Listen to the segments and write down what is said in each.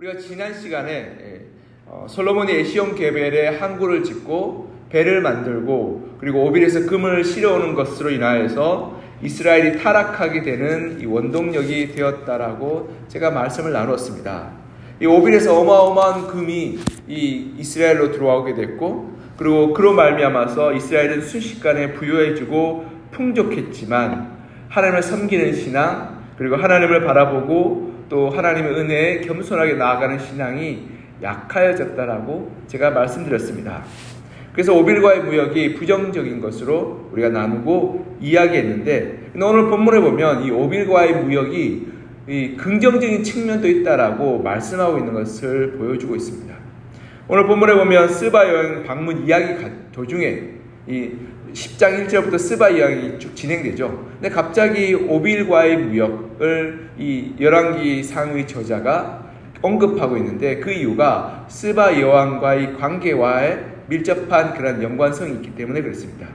우리가 지난 시간에 솔로몬이 에시온 게벨에 항구를 짓고 배를 만들고 그리고 오빌에서 금을 실어오는 것으로 인하여서 이스라엘이 타락하게 되는 이 원동력이 되었다라고 제가 말씀을 나누었습니다. 이 오빌에서 어마어마한 금이 이 이스라엘로 들어오게 됐고, 그리고 그로 말미암아서 이스라엘은 순식간에 부유해지고 풍족했지만 하나님을 섬기는 신앙, 그리고 하나님을 바라보고 또 하나님의 은혜에 겸손하게 나아가는 신앙이 약하여졌다라고 제가 말씀드렸습니다. 그래서 오빌과의 무역이 부정적인 것으로 우리가 나누고 이야기했는데, 오늘 본문에 보면 이 오빌과의 무역이 이 긍정적인 측면도 있다라고 말씀하고 있는 것을 보여주고 있습니다. 오늘 본문에 보면 스바 여행 방문 이야기 도중에 이 10장 1절부터 스바 여행이 쭉 진행되죠. 근데 갑자기 오빌과의 무역을 이 열왕기 상의 저자가 언급하고 있는데, 그 이유가 스바 여왕과의 관계와의 밀접한 그런 연관성이 있기 때문에 그렇습니다.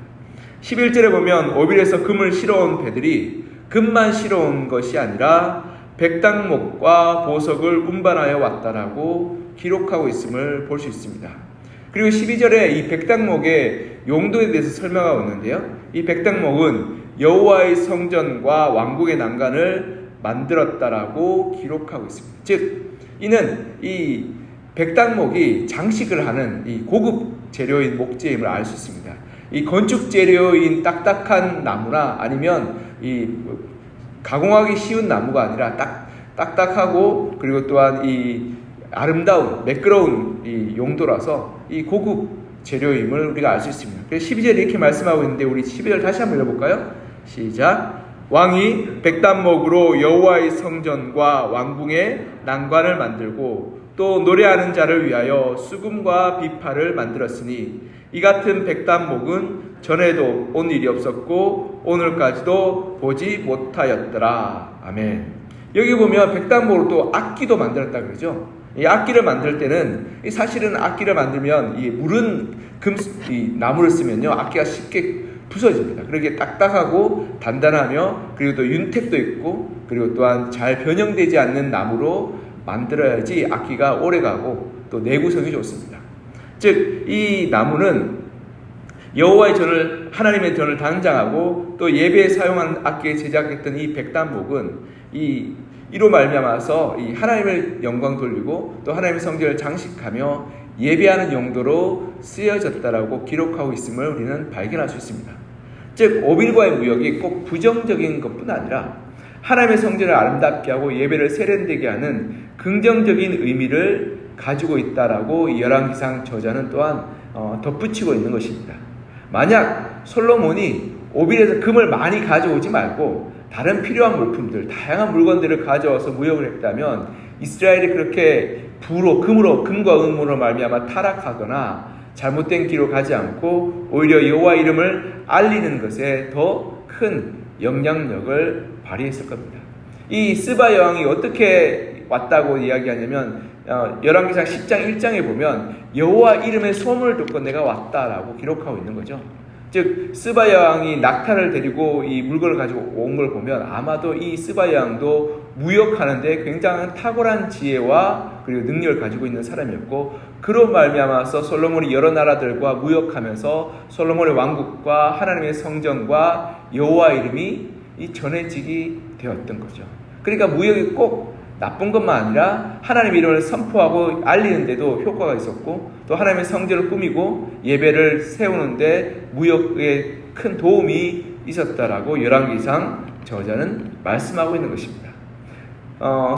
11절에 보면 오빌에서 금을 실어온 배들이 금만 실어온 것이 아니라 백당목과 보석을 운반하여 왔다라고 기록하고 있음을 볼 수 있습니다. 그리고 12절에 이 백당목의 용도에 대해서 설명하고 있는데요, 이 백당목은 여호와의 성전과 왕궁의 난간을 만들었다라고 기록하고 있습니다. 즉 이는 이 백당목이 장식을 하는 이 고급 재료인 목재임을 알 수 있습니다. 이 건축 재료인 딱딱한 나무나 아니면 이 가공하기 쉬운 나무가 아니라 딱딱하고 그리고 또한 이 아름다운 매끄러운 이 용도라서 이 고급 재료임을 우리가 알 수 있습니다. 그래서 12절에 이렇게 말씀하고 있는데, 우리 12절 다시 한번 읽어볼까요? 시작. 왕이 백단목으로 여호와의 성전과 왕궁의 난관을 만들고 또 노래하는 자를 위하여 수금과 비파를 만들었으니 이 같은 백단목은 전에도 온 일이 없었고 오늘까지도 보지 못하였더라. 아멘. 여기 보면 백단목으로 또 악기도 만들었다 그러죠. 이 악기를 만들 때는 사실은 악기를 만들면 이 무른 이 나무를 쓰면요, 악기가 쉽게 부서집니다. 그렇게 딱딱하고 단단하며 그리고 또 윤택도 있고 그리고 또한 잘 변형되지 않는 나무로 만들어야지 악기가 오래가고 또 내구성이 좋습니다. 즉 이 나무는 여호와의 전을, 하나님의 전을 단장하고 또 예배에 사용하는 악기에 제작했던 이 백단목은 이로 말미암아서 이 하나님을 영광 돌리고 또 하나님의 성전을 장식하며 예배하는 용도로 쓰여졌다라고 기록하고 있음을 우리는 발견할 수 있습니다. 즉 오빌과의 무역이 꼭 부정적인 것뿐 아니라 하나님의 성전을 아름답게 하고 예배를 세련되게 하는 긍정적인 의미를 가지고 있다라고 열왕기상 저자는 또한 덧붙이고 있는 것입니다. 만약 솔로몬이 오빌에서 금을 많이 가져오지 말고 다른 필요한 물품들, 다양한 물건들을 가져와서 무역을 했다면 이스라엘이 그렇게 금과 은으로 말미암아 타락하거나 잘못된 길로 가지 않고 오히려 여호와 이름을 알리는 것에 더 큰 영향력을 발휘했을 겁니다. 이 스바 여왕이 어떻게 왔다고 이야기하냐면 열왕기상 10장 1장에 보면 여호와 이름의 소문을 듣고 내가 왔다라고 기록하고 있는 거죠. 즉 스바 여왕이 낙타를 데리고 이 물건을 가지고 온 걸 보면 아마도 이 스바 여왕도 무역하는데 굉장한 탁월한 지혜와 그리고 능력을 가지고 있는 사람이었고, 그로 말미암아서 솔로몬이 여러 나라들과 무역하면서 솔로몬의 왕국과 하나님의 성전과 여호와 이름이 전해지게 되었던 거죠. 그러니까 무역이 꼭 나쁜 것만 아니라 하나님의 이름을 선포하고 알리는 데도 효과가 있었고 또 하나님의 성전을 꾸미고 예배를 세우는데 무역에 큰 도움이 있었다라고 열왕기상 저자는 말씀하고 있는 것입니다.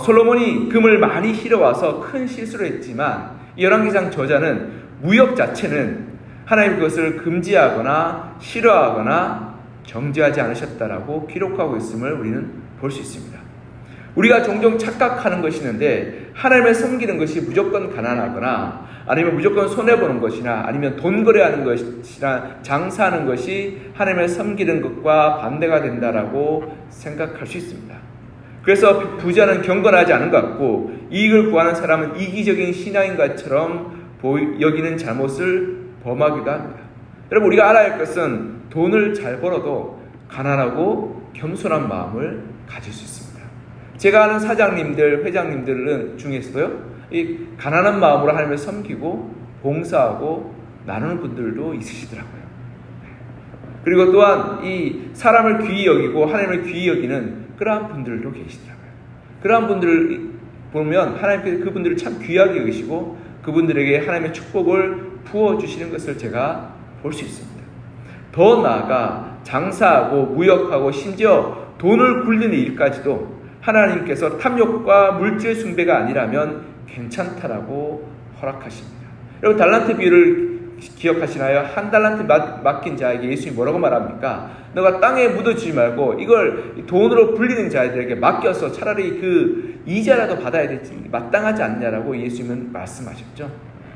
솔로몬이 금을 많이 실어와서 큰 실수를 했지만 열왕기상 저자는 무역 자체는 하나님 그것을 금지하거나 싫어하거나 정죄하지 않으셨다라고 기록하고 있음을 우리는 볼 수 있습니다. 우리가 종종 착각하는 것이 있는데, 하나님을 섬기는 것이 무조건 가난하거나 아니면 무조건 손해보는 것이나 아니면 돈 거래하는 것이나 장사하는 것이 하나님을 섬기는 것과 반대가 된다라고 생각할 수 있습니다. 그래서 부자는 경건하지 않은 것 같고 이익을 구하는 사람은 이기적인 신앙인 것처럼 여기는 잘못을 범하기도 합니다. 여러분, 우리가 알아야 할 것은 돈을 잘 벌어도 가난하고 겸손한 마음을 가질 수 있습니다. 제가 아는 사장님들, 회장님들 중에서도요, 이 가난한 마음으로 하나님을 섬기고 봉사하고 나누는 분들도 있으시더라고요. 그리고 또한 이 사람을 귀히 여기고 하나님을 귀히 여기는 그러한 분들도 계시더라고요. 그러한 분들을 보면 하나님께서 그분들을 참 귀하게 여기시고 그분들에게 하나님의 축복을 부어주시는 것을 제가 볼 수 있습니다. 더 나아가 장사하고 무역하고 심지어 돈을 굴리는 일까지도 하나님께서 탐욕과 물질 숭배가 아니라면 괜찮다라고 허락하십니다. 여러분, 달란트 비유를 기억하시나요? 한 달란트 맡긴 자에게 예수님이 뭐라고 말합니까? 너가 땅에 묻어주지 말고 이걸 돈으로 불리는 자들에게 맡겨서 차라리 그 이자라도 받아야 되지 마땅하지 않냐라고 예수님은 말씀하셨죠.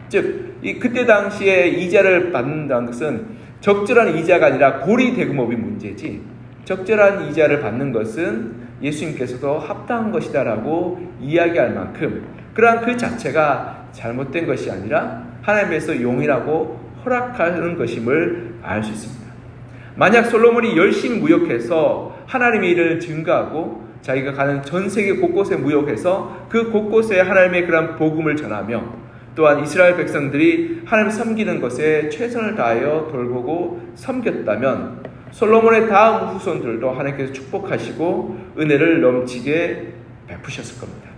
즉, 그때 당시에 이자를 받는다는 것은 적절한 이자가 아니라 고리대금업이 문제지, 적절한 이자를 받는 것은 예수님께서도 합당한 것이다라고 이야기할 만큼 그러한 그 자체가 잘못된 것이 아니라 하나님께서 용인하고 허락하는 것임을 알 수 있습니다. 만약 솔로몬이 열심히 무역해서 하나님의 일을 증거하고 자기가 가는 전 세계 곳곳에 무역해서 그 곳곳에 하나님의 그런 복음을 전하며 또한 이스라엘 백성들이 하나님을 섬기는 것에 최선을 다하여 돌보고 섬겼다면 솔로몬의 다음 후손들도 하나님께서 축복하시고 은혜를 넘치게 베푸셨을 겁니다.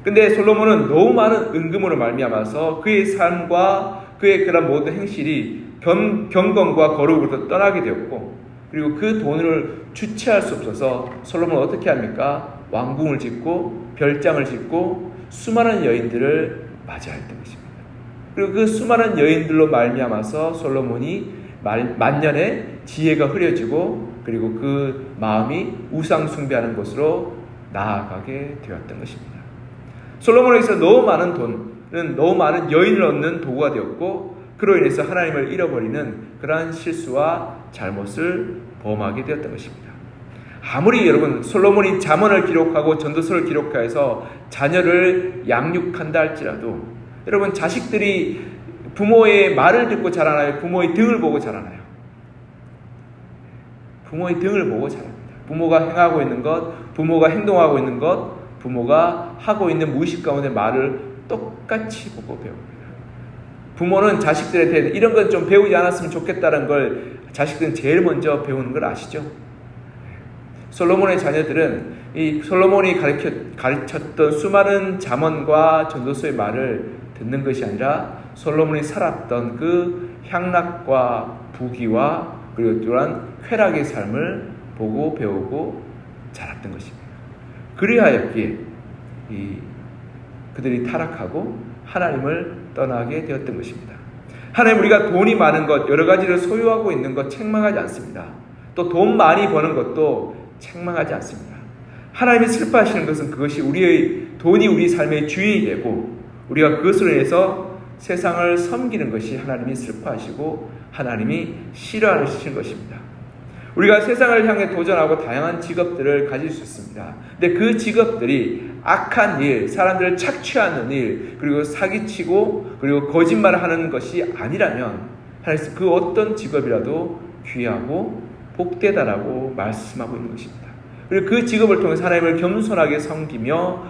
근데 솔로몬은 너무 많은 은금으로 말미암아서 그의 삶과 그의 그런 모든 행실이 경건과 거룩으로부터 떠나게 되었고, 그리고 그 돈을 주체할 수 없어서 솔로몬은 어떻게 합니까? 왕궁을 짓고 별장을 짓고 수많은 여인들을 맞이했던 것입니다. 그리고 그 수많은 여인들로 말미암아서 솔로몬이 만년에 지혜가 흐려지고 그리고 그 마음이 우상 숭배하는 곳으로 나아가게 되었던 것입니다. 솔로몬에게서 너무 많은 돈은 너무 많은 여인을 얻는 도구가 되었고, 그로 인해서 하나님을 잃어버리는 그러한 실수와 잘못을 범하게 되었던 것입니다. 아무리 여러분 솔로몬이 잠언을 기록하고 전도서를 기록해서 자녀를 양육한다 할지라도 여러분, 자식들이 부모의 말을 듣고 자라나요? 부모의 등을 보고 자라나요? 부모의 등을 보고 자랍니다. 부모가 행하고 있는 것, 부모가 행동하고 있는 것, 부모가 하고 있는 무의식 가운데 말을 똑같이 보고 배웁니다. 부모는 자식들한테 이런 건 좀 배우지 않았으면 좋겠다는 걸 자식들은 제일 먼저 배우는 걸 아시죠? 솔로몬의 자녀들은 이 솔로몬이 가르쳤던 수많은 잠언과 전도서의 말을 듣는 것이 아니라 솔로몬이 살았던 그 향락과 부귀와 그리고 또한 쾌락의 삶을 보고 배우고 자랐던 것입니다. 그리하였기에 그들이 타락하고 하나님을 떠나게 되었던 것입니다. 하나님, 우리가 돈이 많은 것, 여러 가지를 소유하고 있는 것 책망하지 않습니다. 또 돈 많이 버는 것도 책망하지 않습니다. 하나님이 슬퍼하시는 것은 그것이 돈이 우리 삶의 주인이 되고 우리가 그것으로 인해서 세상을 섬기는 것이 하나님이 슬퍼하시고 하나님이 싫어하시는 것입니다. 우리가 세상을 향해 도전하고 다양한 직업들을 가질 수 있습니다. 근데 그 직업들이 악한 일, 사람들을 착취하는 일, 그리고 사기치고 그리고 거짓말을 하는 것이 아니라면 하나님 그 어떤 직업이라도 귀하고 복되다라고 말씀하고 있는 것입니다. 그리고 그 직업을 통해서 하나님을 겸손하게 섬기며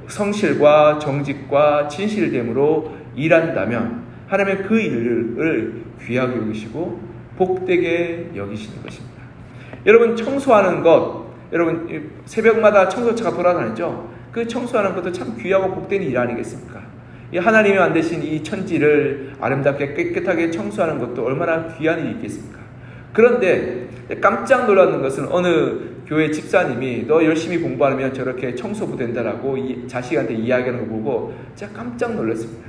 성실과 정직과 진실됨으로 일한다면 하나님의 그 일을 귀하게 여기시고 복되게 여기시는 것입니다. 여러분, 청소하는 것, 여러분 새벽마다 청소차가 돌아다니죠. 그 청소하는 것도 참 귀하고 복된 일 아니겠습니까? 이 하나님이 만드신 이 천지를 아름답게 깨끗하게 청소하는 것도 얼마나 귀한 일이 있겠습니까? 그런데 깜짝 놀라는 것은 어느 교회 집사님이 너 열심히 공부하면 저렇게 청소부 된다라고 자식한테 이야기하는 거 보고 제가 깜짝 놀랐습니다.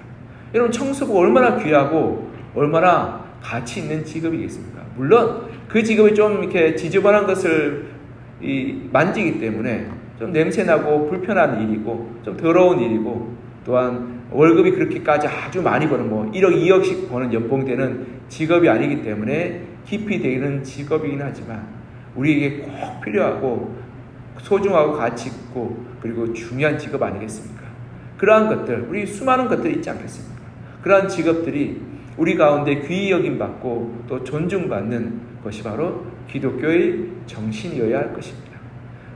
여러분, 청소부가 얼마나 귀하고 얼마나 가치 있는 직업이겠습니까? 물론 그 직업이 좀 이렇게 지저분한 것을 만지기 때문에 좀 냄새나고 불편한 일이고 좀 더러운 일이고 또한 월급이 그렇게까지 아주 많이 버는 1억 2억씩 버는 연봉 되는 직업이 아니기 때문에 깊이 되는 직업이긴 하지만 우리에게 꼭 필요하고 소중하고 가치 있고 그리고 중요한 직업 아니겠습니까? 그러한 것들, 우리 수많은 것들이 있지 않겠습니까? 그러한 직업들이 우리 가운데 귀히 여김받고 또 존중받는 것이 바로 기독교의 정신이어야 할 것입니다.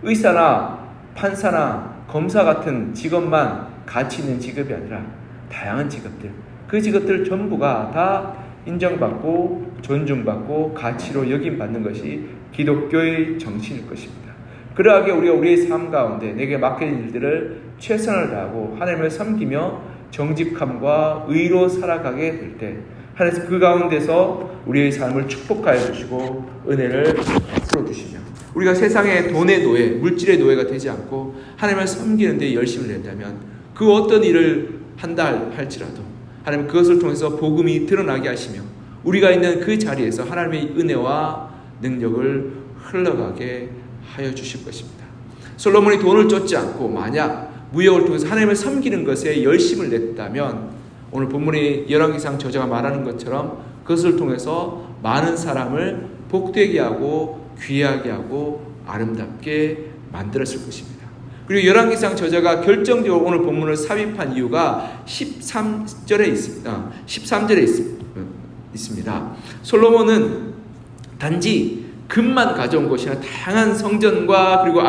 의사나 판사나 검사 같은 직업만 가치 있는 직업이 아니라 다양한 직업들, 그 직업들 전부가 다 인정받고 존중받고 가치로 여김받는 것이 기독교의 정신일 것입니다. 그러하게 우리가 우리의 삶 가운데 내게 맡겨진 일들을 최선을 다하고 하나님을 섬기며 정직함과 의로 살아가게 될 때 하나님께서 그 가운데서 우리의 삶을 축복하여 주시고 은혜를 베풀어 주시며 우리가 세상의 돈의 노예, 물질의 노예가 되지 않고 하나님을 섬기는 데 열심을 낸다면 그 어떤 일을 한다 할지라도 하나님 그것을 통해서 복음이 드러나게 하시며 우리가 있는 그 자리에서 하나님의 은혜와 능력을 흘러가게 하여 주실 것입니다. 솔로몬이 돈을 쫓지 않고 만약 무역을 통해서 하나님을 섬기는 것에 열심을 냈다면 오늘 본문의 열왕기상 저자가 말하는 것처럼 그것을 통해서 많은 사람을 복되게 하고 귀하게 하고 아름답게 만들었을 것입니다. 그리고 열왕기상 저자가 결정적으로 오늘 본문을 삽입한 이유가 13절에 있습니다. 13절에 있습니다. 솔로몬은 단지 금만 가져온 것이 아니라 다양한 성전과 그리고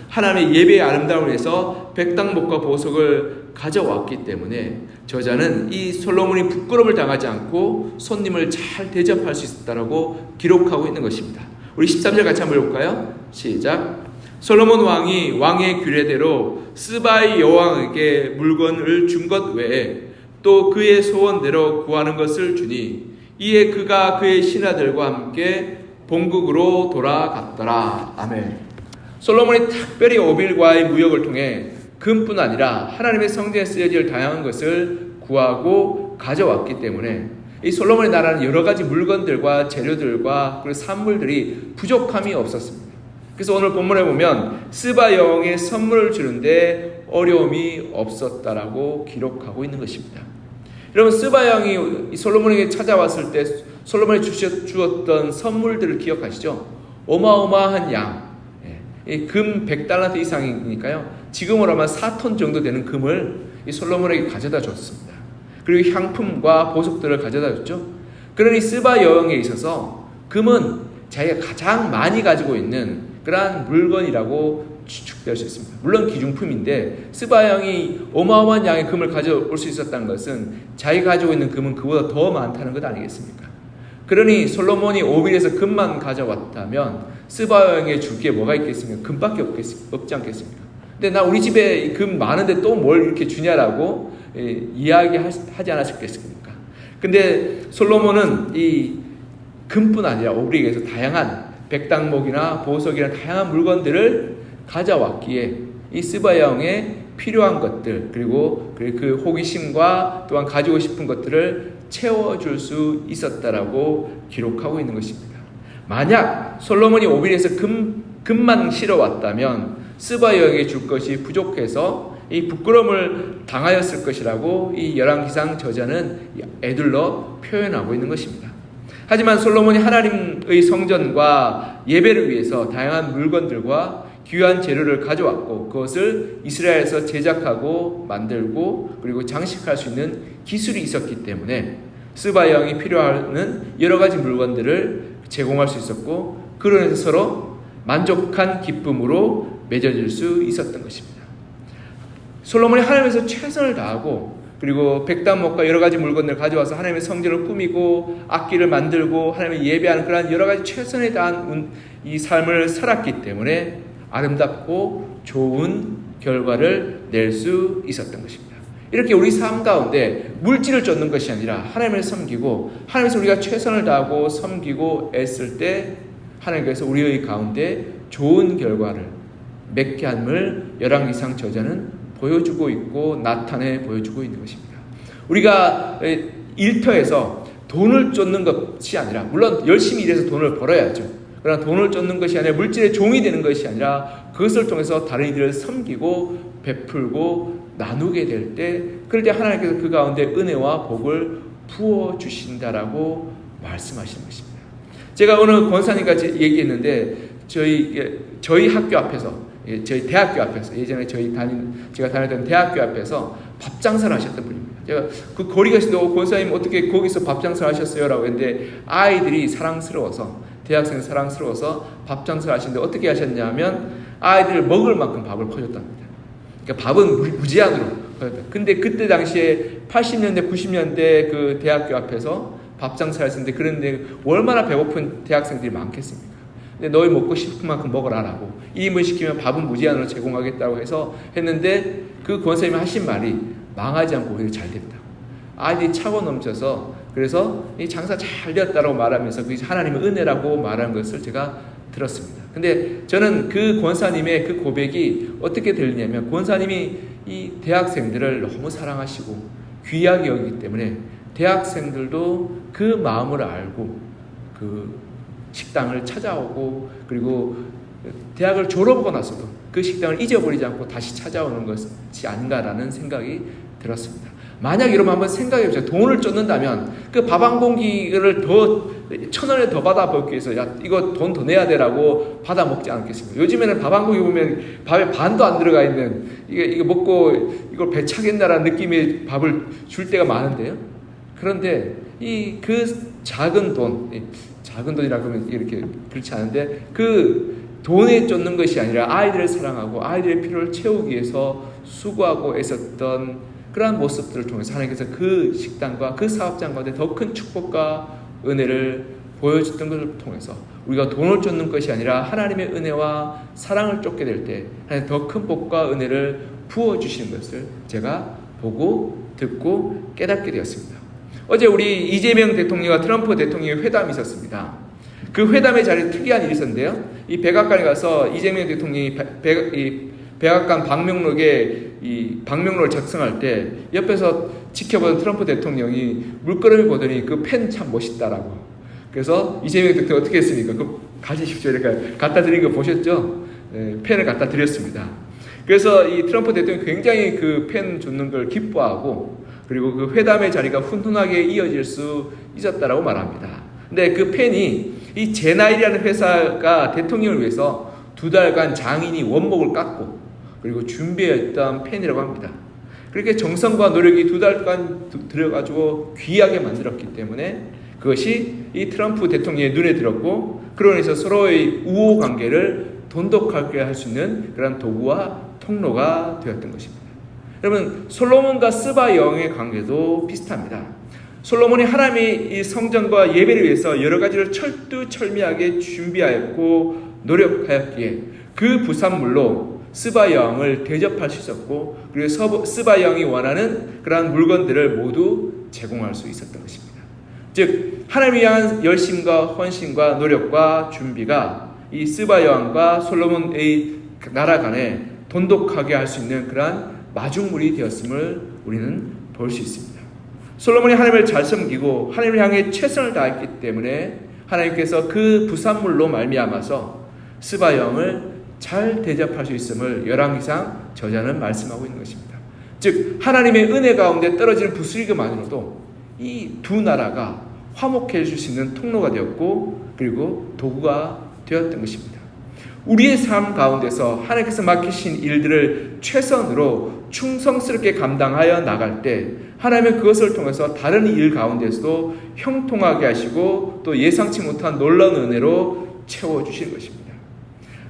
하나님의 예배의 아름다움을 위해서 백당목과 보석을 가져왔기 때문에 저자는 이 솔로몬이 부끄러움을 당하지 않고 손님을 잘 대접할 수 있었다라고 기록하고 있는 것입니다. 우리 13절 같이 한번 볼까요? 시작. 솔로몬 왕이 왕의 규례대로 스바의 여왕에게 물건을 준 것 외에 또 그의 소원대로 구하는 것을 주니 이에 그가 그의 신하들과 함께 본국으로 돌아갔더라. 아멘. 솔로몬이 특별히 오빌과의 무역을 통해 금뿐 아니라 하나님의 성전에 쓰여질 다양한 것을 구하고 가져왔기 때문에 이 솔로몬의 나라는 여러 가지 물건들과 재료들과 그리고 산물들이 부족함이 없었습니다. 그래서 오늘 본문에 보면 스바 여왕의 선물을 주는데 어려움이 없었다라고 기록하고 있는 것입니다. 여러분 스바 여왕이 솔로몬에게 찾아왔을 때 솔로몬이 주었던 선물들을 기억하시죠? 어마어마한 양, 금 100달란트 이상이니까요. 지금으로 하면 4톤 정도 되는 금을 이 솔로몬에게 가져다 줬습니다. 그리고 향품과 보석들을 가져다 줬죠. 그러니 스바 여왕에 있어서 금은 자기가 가장 많이 가지고 있는 그러한 물건이라고 추측될 수 있습니다. 물론 기중품인데 스바 여왕이 어마어마한 양의 금을 가져올 수 있었다는 것은 자기가 가지고 있는 금은 그보다 더 많다는 것 아니겠습니까? 그러니 솔로몬이 오빌에서 금만 가져왔다면 스바 여왕에 줄 게 뭐가 있겠습니까? 금밖에 없지 않겠습니까? 근데 나 우리 집에 금 많은데 또 뭘 이렇게 주냐라고 이야기하지 않았겠습니까? 근데 솔로몬은 이 금뿐 아니라 오빌에서 다양한 백당목이나 보석이나 다양한 물건들을 가져왔기에 이 스바 여왕에 필요한 것들 그리고 그 호기심과 또한 가지고 싶은 것들을 채워줄 수 있었다라고 기록하고 있는 것입니다. 만약 솔로몬이 오빌에서 금만 실어왔다면 스바 여왕에게 줄 것이 부족해서 이 부끄러움을 당하였을 것이라고 이 열왕기상 저자는 에둘러 표현하고 있는 것입니다. 하지만 솔로몬이 하나님의 성전과 예배를 위해서 다양한 물건들과 귀한 재료를 가져왔고 그것을 이스라엘에서 제작하고 만들고 그리고 장식할 수 있는 기술이 있었기 때문에 스바 여왕이 필요한 여러 가지 물건들을 제공할 수 있었고 그러면서 서로 만족한 기쁨으로 맺어질 수 있었던 것입니다. 솔로몬이 하나님에서 최선을 다하고 그리고 백당목과 여러 가지 물건들을 가져와서 하나님의 성전을 꾸미고 악기를 만들고 하나님의 예배하는 그런 여러 가지 최선에 다한 이 삶을 살았기 때문에 아름답고 좋은 결과를 낼 수 있었던 것입니다. 이렇게 우리 삶 가운데 물질을 쫓는 것이 아니라 하나님을 섬기고 하나님께서 우리가 최선을 다하고 섬기고 애쓸 때 하나님께서 우리의 가운데 좋은 결과를 맺게 함을 열왕기상 저자는 보여주고 있고 나타내 보여주고 있는 것입니다. 우리가 일터에서 돈을 쫓는 것이 아니라 물론 열심히 일해서 돈을 벌어야죠. 그러나 돈을 쫓는 것이 아니라 물질의 종이 되는 것이 아니라 그것을 통해서 다른 이들을 섬기고 베풀고 나누게 될 때 그럴 때 하나님께서 그 가운데 은혜와 복을 부어주신다라고 말씀하시는 것입니다. 제가 오늘 권사님과 얘기했는데 저희 학교 앞에서 저희 대학교 앞에서 예전에 제가 다녔던 대학교 앞에서 밥 장사를 하셨던 분입니다. 제가 그 거리가 있어도 권사님 어떻게 거기서 밥 장사를 하셨어요? 라고 했는데 아이들이 사랑스러워서 대학생 사랑스러워서 밥 장사를 하시는데 어떻게 하셨냐면 아이들 먹을 만큼 밥을 퍼줬답니다. 그러니까 밥은 무제한으로 퍼줬다. 근데 그때 당시에 80년대, 90년대 그 대학교 앞에서 밥 장사를 했었는데, 그런데 얼마나 배고픈 대학생들이 많겠습니까? 근데 너희 먹고 싶은 만큼 먹으라라고 1인분 시키면 밥은 무제한으로 제공하겠다고 해서 했는데, 그 권사님이 하신 말이 망하지 않고 오히려 잘 됐다. 아이들이 차고 넘쳐서, 그래서 이 장사 잘 되었다라고 말하면서 그게 하나님의 은혜라고 말하는 것을 제가 들었습니다. 근데 저는 그 권사님의 그 고백이 어떻게 들리냐면, 권사님이 이 대학생들을 너무 사랑하시고 귀하게 여기기 때문에 대학생들도 그 마음을 알고 그 식당을 찾아오고, 그리고 대학을 졸업하고 나서도 그 식당을 잊어버리지 않고 다시 찾아오는 것이 아닌가라는 생각이 들었습니다. 만약 여러분 한번 생각해 보세요. 돈을 쫓는다면 그 밥 한 공기를 더 1,000원에 더 받아먹기 위해서 야 이거 돈 더 내야 되라고 받아 먹지 않겠습니까? 요즘에는 밥 한 공기 보면 밥에 반도 안 들어가 있는, 이거 먹고 이걸 배 차겠나라는 느낌의 밥을 줄 때가 많은데요. 그런데 그 작은 돈이라고 하면 이렇게 그렇지 않은데, 그 돈에 쫓는 것이 아니라 아이들을 사랑하고 아이들의 필요를 채우기 위해서 수고하고 애썼던 그러한 모습들을 통해서 하나님께서 그 식당과 그 사업장 가운데 더 큰 축복과 은혜를 보여줬던 것을 통해서 우리가 돈을 쫓는 것이 아니라 하나님의 은혜와 사랑을 쫓게 될 때 하나님 더 큰 복과 은혜를 부어주시는 것을 제가 보고 듣고 깨닫게 되었습니다. 어제 우리 이재명 대통령과 트럼프 대통령의 회담이 있었습니다. 그 회담의 자리에 특이한 일이 있었는데요. 이 백악관에 가서 이재명 대통령이 백악관 방명록을 작성할 때 옆에서 지켜보던 트럼프 대통령이 물끄러미 보더니 그 펜 참 멋있다라고. 그래서 이재명 대통령 어떻게 했습니까? 그 가지십시오. 이렇게 갖다 드린 거 보셨죠? 네, 펜을 갖다 드렸습니다. 그래서 이 트럼프 대통령이 굉장히 그 펜 줬는 걸 기뻐하고, 그리고 그 회담의 자리가 훈훈하게 이어질 수 있었다라고 말합니다. 근데 그 펜이 이 제나일이라는 회사가 대통령을 위해서 2달간 장인이 원목을 깎고 그리고 준비했던 펜이라고 합니다. 그렇게 정성과 노력이 2달간 들어가지고 귀하게 만들었기 때문에 그것이 이 트럼프 대통령의 눈에 들었고, 그러면서 서로의 우호 관계를 돈독하게 할 수 있는 그런 도구와 통로가 되었던 것입니다. 여러분, 솔로몬과 스바 여왕의 관계도 비슷합니다. 솔로몬이 하나님의 이 성전과 예배를 위해서 여러 가지를 철두철미하게 준비하였고 노력하였기에 그 부산물로 스바 여왕을 대접할 수 있었고, 그리고 스바 여왕이 원하는 그러한 물건들을 모두 제공할 수 있었던 것입니다. 즉 하나님을 향한 열심과 헌신과 노력과 준비가 이 스바 여왕과 솔로몬의 나라 간에 돈독하게 할 수 있는 그러한 마중물이 되었음을 우리는 볼 수 있습니다. 솔로몬이 하나님을 잘 섬기고 하나님을 향해 최선을 다했기 때문에 하나님께서 그 부산물로 말미암아서 스바 여왕을 잘 대접할 수 있음을 열왕기상 저자는 말씀하고 있는 것입니다. 즉 하나님의 은혜 가운데 떨어지는 부스리기만으로도 이 두 나라가 화목해 줄 수 있는 통로가 되었고, 그리고 도구가 되었던 것입니다. 우리의 삶 가운데서 하나님께서 맡기신 일들을 최선으로 충성스럽게 감당하여 나갈 때 하나님은 그것을 통해서 다른 일 가운데서도 형통하게 하시고 또 예상치 못한 놀라운 은혜로 채워주시는 것입니다.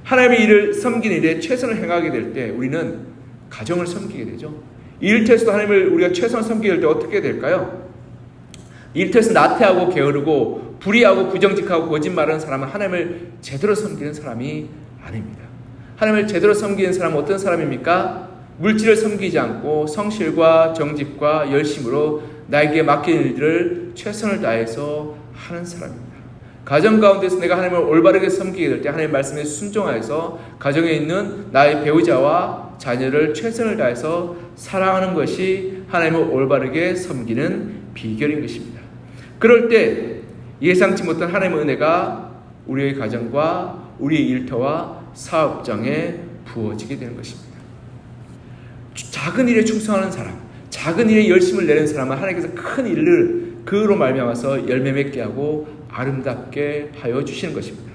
하나님의 일을 섬기는 일에 최선을 행하게 될 때 우리는 가정을 섬기게 되죠. 일터에서도 하나님을 우리가 최선을 섬기게 될 때 어떻게 될까요? 일터에서 나태하고 게으르고 불의하고 부정직하고 거짓말하는 사람은 하나님을 제대로 섬기는 사람이 아닙니다. 하나님을 제대로 섬기는 사람은 어떤 사람입니까? 물질을 섬기지 않고 성실과 정직과 열심으로 나에게 맡긴 일들을 최선을 다해서 하는 사람입니다. 가정 가운데서 내가 하나님을 올바르게 섬기게 될 때 하나님의 말씀에 순종하여서 가정에 있는 나의 배우자와 자녀를 최선을 다해서 사랑하는 것이 하나님을 올바르게 섬기는 비결인 것입니다. 그럴 때 예상치 못한 하나님의 은혜가 우리의 가정과 우리의 일터와 사업장에 부어지게 되는 것입니다. 작은 일에 충성하는 사람, 작은 일에 열심을 내는 사람은 하나님께서 큰 일을 그로 말미암아서 열매 맺게 하고 아름답게 하여 주시는 것입니다.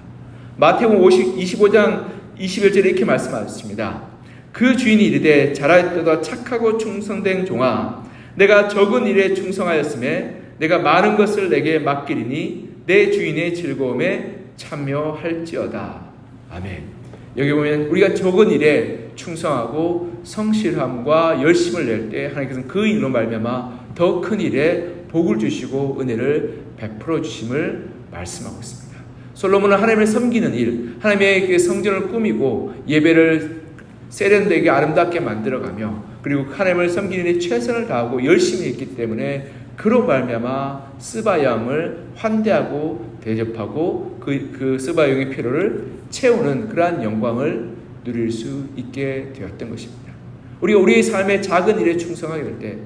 마태복음 25장 21절에 이렇게 말씀하셨습니다. 그 주인이 이르되 잘하였도다 착하고 충성된 종아, 내가 적은 일에 충성하였음에 내가 많은 것을 내게 맡기리니 내 주인의 즐거움에 참여할지어다. 아멘. 여기 보면 우리가 적은 일에 충성하고 성실함과 열심을 낼 때 하나님께서는 그 일로 말미암아 더 큰 일에 복을 주시고 은혜를 베풀어 주심을 말씀하고 있습니다. 솔로몬은 하나님을 섬기는 일, 하나님의 그 성전을 꾸미고 예배를 세련되게 아름답게 만들어가며 그리고 하나님을 섬기는 데 최선을 다하고 열심히 했기 때문에 그로 말미암아 스바야 왕을 환대하고 대접하고 그 스바야 왕의 필요를 채우는 그러한 영광을 누릴 수 있게 되었던 것입니다. 우리가 우리의 삶의 작은 일에 충성하게 될 때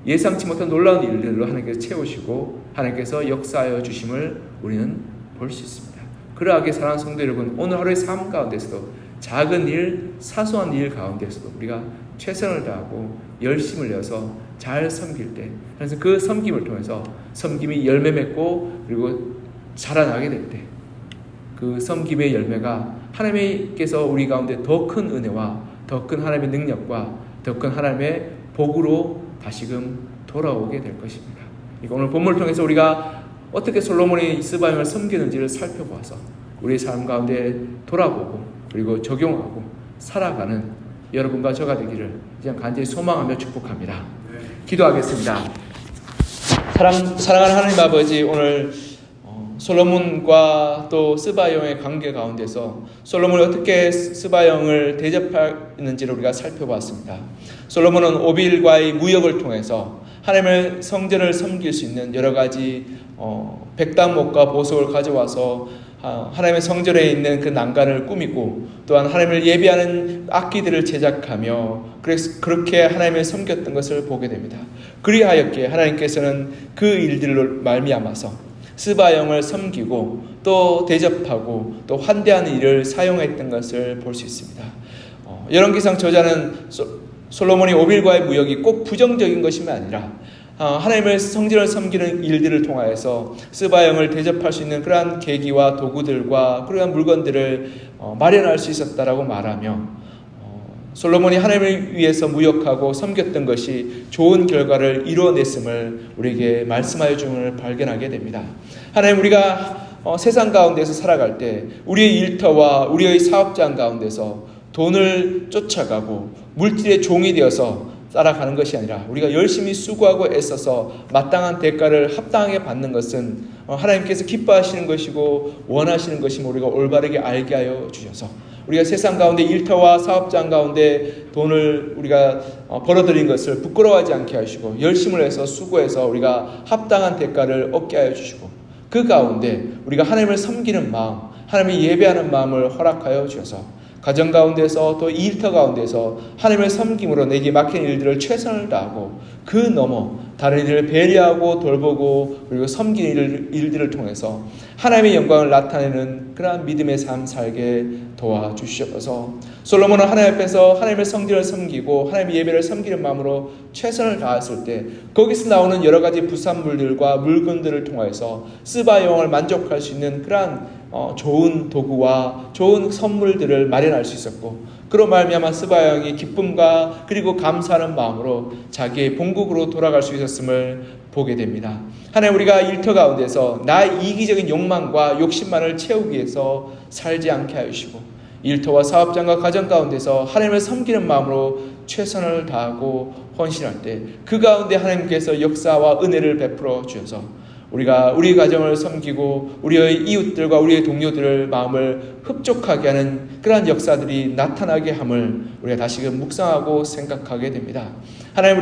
예상치 못한 놀라운 일들로 하나님께서 채우시고 하나님께서 역사하여 주심을 우리는 볼 수 있습니다. 그러하게 사랑하는 성도 여러분, 오늘 하루의 삶 가운데서도 작은 일, 사소한 일 가운데서도 우리가 최선을 다하고 열심을 내어서 잘 섬길 때, 그래서 그 섬김을 통해서 섬김이 열매 맺고 그리고 자라나게 될 때 그 섬김의 열매가 하나님께서 우리 가운데 더 큰 은혜와 더 큰 하나님의 능력과 더 큰 하나님의 복으로 다시금 돌아오게 될 것입니다. 오늘 본문을 통해서 우리가 어떻게 솔로몬이 스바야 왕을 섬기는지를 살펴보아서 우리의 삶 가운데 돌아보고 그리고 적용하고 살아가는 여러분과 저가 되기를 그냥 간절히 소망하며 축복합니다. 기도하겠습니다. 사랑하는 하나님 아버지, 오늘 솔로몬과 또 스바야 왕의 관계 가운데서 솔로몬이 어떻게 스바야 왕을 대접하는지를 우리가 살펴봤습니다. 솔로몬은 오빌과의 무역을 통해서 하나님의 성전을 섬길 수 있는 여러 가지 백단목과 보석을 가져와서 하나님의 성전에 있는 그 난간을 꾸미고 또한 하나님을 예배하는 악기들을 제작하며 그렇게 하나님을 섬겼던 것을 보게 됩니다. 그리하였기에 하나님께서는 그 일들로 말미암아서 스바야 왕을 섬기고 또 대접하고 또 환대하는 일을 사용했던 것을 볼 수 있습니다. 열왕기상 저자는 솔로몬이 오빌과의 무역이 꼭 부정적인 것이 아니라 하나님의 성전을 섬기는 일들을 통하여서 스바야 왕을 대접할 수 있는 그러한 계기와 도구들과 그러한 물건들을 마련할 수 있었다라고 말하며 솔로몬이 하나님을 위해서 무역하고 섬겼던 것이 좋은 결과를 이루어냈음을 우리에게 말씀하여 주음을 발견하게 됩니다. 하나님, 우리가 세상 가운데서 살아갈 때 우리의 일터와 우리의 사업장 가운데서 돈을 쫓아가고 물질의 종이 되어서 따라가는 것이 아니라 우리가 열심히 수고하고 애써서 마땅한 대가를 합당하게 받는 것은 하나님께서 기뻐하시는 것이고 원하시는 것임을 우리가 올바르게 알게 하여 주셔서 우리가 세상 가운데 일터와 사업장 가운데 돈을 우리가 벌어들인 것을 부끄러워하지 않게 하시고 열심을 해서 수고해서 우리가 합당한 대가를 얻게 하여 주시고 그 가운데 우리가 하나님을 섬기는 마음, 하나님을 예배하는 마음을 허락하여 주셔서 가정 가운데서 또 일터 가운데서 하나님을 섬김으로 내게 맡긴 일들을 최선을 다하고 그 너머 다른 이들을 배려하고 돌보고 그리고 섬기는 일들을 통해서 하나님의 영광을 나타내는 그러한 믿음의 삶 살게 도와주시옵소서. 솔로몬은 하나님 앞에서 하나님의 성전을 섬기고 하나님의 예배를 섬기는 마음으로 최선을 다했을 때 거기서 나오는 여러 가지 부산물들과 물건들을 통해서 스바야 왕을 만족할 수 있는 그러한 좋은 도구와 좋은 선물들을 마련할 수 있었고 그로 말미암아 스바야 왕이 기쁨과 그리고 감사하는 마음으로 자기의 본국으로 돌아갈 수 있었음을 보게 됩니다. 하나님, 우리가 일터 가운데서 나의 이기적인 욕망과 욕심만을 채우기 위해서 살지 않게 하시고 일터와 사업장과 가정 가운데서 하나님을 섬기는 마음으로 최선을 다하고 헌신할 때 그 가운데 하나님께서 역사와 은혜를 베풀어 주셔서 우리가 우리 가정을 섬기고 우리의 이웃들과 우리의 동료들을 마음을 흡족하게 하는 그러한 역사들이 나타나게 함을 우리가 다시금 묵상하고 생각하게 됩니다. 하나님,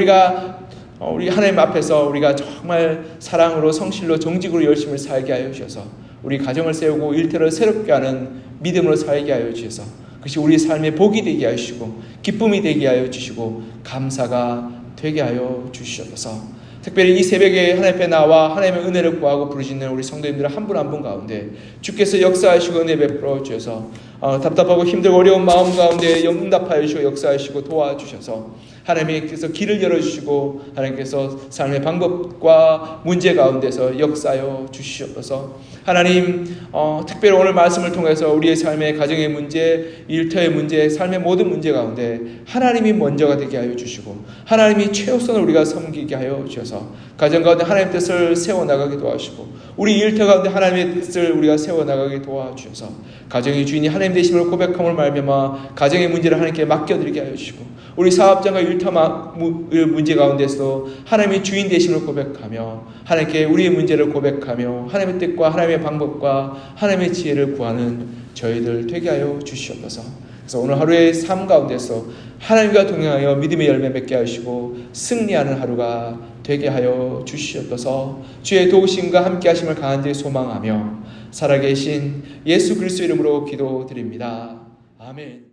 우리 하나님 앞에서 우리가 정말 사랑으로 성실로 정직으로 열심히 살게 하여 주셔서 우리 가정을 세우고 일터를 새롭게 하는 믿음으로 살게 하여 주셔서 그것이 우리 삶의 복이 되게 하시고 기쁨이 되게 하여 주시고 감사가 되게 하여 주시옵소서. 특별히 이 새벽에 하나님 앞에 나와 하나님의 은혜를 구하고 부르시는 우리 성도님들 한 분 한 분 가운데 주께서 역사하시고 은혜 베풀어 주셔서 답답하고 힘들고 어려운 마음 가운데 응답하여 주시고 역사하시고 도와주셔서 하나님께서 길을 열어주시고 하나님께서 삶의 방법과 문제 가운데서 역사하여 주시옵소서. 하나님 특별히 오늘 말씀을 통해서 우리의 삶의 가정의 문제, 일터의 문제, 삶의 모든 문제 가운데 하나님이 먼저가 되게 하여 주시고 하나님이 최우선을 우리가 섬기게 하여 주셔서 가정 가운데 하나님의 뜻을 세워나가게 도와주시고 우리 일터 가운데 하나님의 뜻을 우리가 세워나가게 도와주셔서 가정의 주인이 하나님 되심을 고백함을 말미암아 가정의 문제를 하나님께 맡겨드리게 하여 주시고 우리 사업장과 일터 문제 가운데서 하나님의 주인 되심을 고백하며 하나님께 우리의 문제를 고백하며 하나님의 뜻과 하나님의 방법과 하나님의 지혜를 구하는 저희들 되게 하여 주시옵소서. 그래서 오늘 하루의 삶 가운데서 하나님과 동행하여 믿음의 열매 맺게 하시고 승리하는 하루가 되게 하여 주시옵소서. 주의 도우심과 함께 하심을 간절히 소망하며 살아계신 예수 그리스도 이름으로 기도드립니다. 아멘.